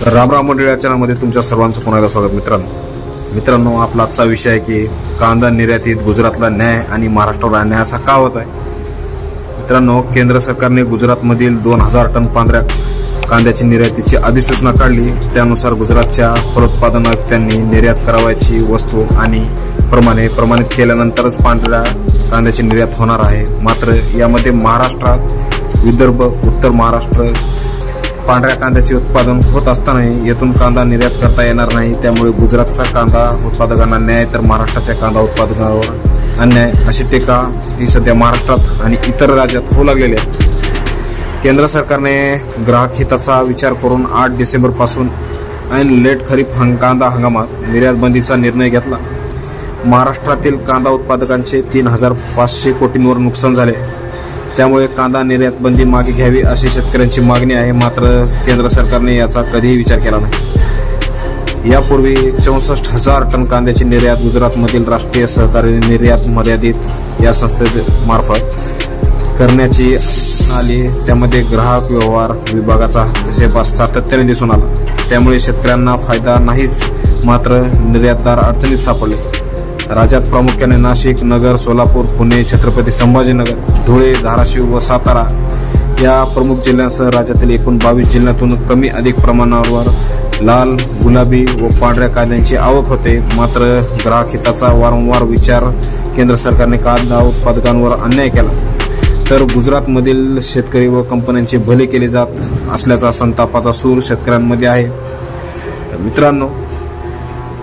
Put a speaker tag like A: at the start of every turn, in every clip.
A: राम राम मंडळी, या चॅनलमध्ये तुमच्या सर्वांचं पुन्हा एकदा स्वागत. मित्रांनो आपला आजचा विषय आहे की कांदा निर्यातीत गुजरातला न्याय आणि महाराष्ट्राला अन्याय असा का होत आहे. मित्रांनो, केंद्र सरकारने गुजरातमधील 2000 टन पांढऱ्या कांद्याची निर्यातीची अधिसूचना काढली. त्यानुसार गुजरातच्या फलोत्पादन आयुक्तांनी निर्यात करावयाची वस्तू आणि प्रमाणित केल्यानंतरच पांढऱ्या कांद्याची निर्यात होणार आहे. मात्र यामध्ये महाराष्ट्रात विदर्भ, उत्तर महाराष्ट्र पांढऱ्या कांद्याचे उत्पादन होत असतानाही येथून कांदा निर्यात करता येणार नाही. त्यामुळे गुजरातचा कांदा उत्पादकांना न्याय तर महाराष्ट्राच्या कांदा उत्पादकांवर अन्याय अशी टीका ही सध्या महाराष्ट्रात आणि इतर राज्यात होऊ लागलेली आहे. केंद्र सरकारने ग्राहक हिताचा विचार करून 8 डिसेंबर पासून ऐन लेट खरीप कांदा हंगामात निर्यात बंदीचा निर्णय घेतला. महाराष्ट्रातील कांदा उत्पादकांचे 3500 कोटींवर नुकसान झाले. त्यामुळे कांदा निर्यात बंदी मागे घ्यावी अशी शेतकऱ्यांची मागणी आहे. मात्र केंद्र सरकारने याचा कधीही विचार केला नाही. यापूर्वी 64,000 टन कांद्याची निर्यात गुजरातमधील राष्ट्रीय सहकारी निर्यात मर्यादित या संस्थेमार्फत करण्याची आली. त्यामध्ये ग्राहक व्यवहार विभागाचा हस्तक्षेप सातत्याने दिसून आला. त्यामुळे शेतकऱ्यांना फायदा नाहीच, मात्र निर्यातदार अडचणीत सापडले. राज्यात प्रामुख्याने नाशिक, नगर, सोलापूर, पुणे, छत्रपती संभाजीनगर, धुळे, धाराशिव व सातारा या प्रमुख जिल्ह्यांसह राज्यातील एकूण 22 जिल्ह्यातून कमी अधिक प्रमाणावर लाल, गुलाबी व पांढऱ्या कांद्यांची आवक होते. मात्र ग्राहक हिताचा वारंवार विचार केंद्र सरकारने कांदा उत्पादकांवर अन्याय केला तर गुजरातमधील शेतकरी व कंपन्यांचे भले केले जात असल्याचा संतापाचा सूर शेतकऱ्यांमध्ये आहे. तर मित्रांनो,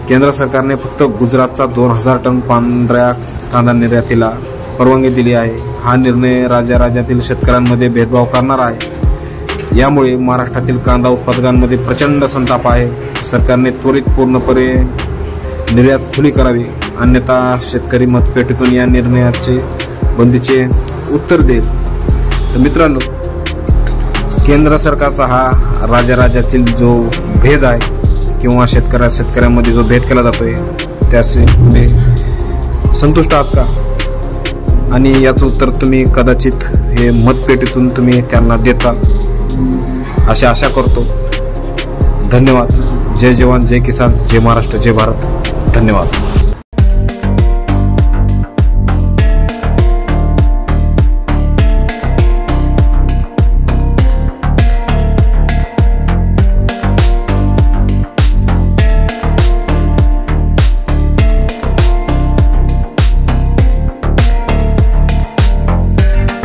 A: केंद्र सरकारने फक्त गुजरातचा 2000 टन पांढऱ्या कांदा निर्यातीला परवानगी दिली आहे. हा निर्णय राज्यातील शेतकऱ्यांमध्ये भेदभाव करणारा आहे. यामुळे महाराष्ट्रातील कांदा उत्पादकांमध्ये प्रचंड संताप आहे. सरकारने त्वरित पूर्णपणे निर्यात खुली करावी, अन्यथा शेतकरी मतपेटीतून या निर्णयाचे बंदीचे उत्तर देईल. तर मित्रांनो, केंद्र सरकारचा हा राज्यातील जो भेद आहे किंवा शेतकऱ्यांमध्ये जो भेद केला जातोय त्याचे तुम्ही संतुष्ट आहात का? आणि याचं उत्तर तुम्ही कदाचित हे मतपेटीतून तुम्ही त्यांना देता अशी आशा करतो. धन्यवाद. जय जवान, जय किसान, जय महाराष्ट्र, जय भारत. धन्यवाद.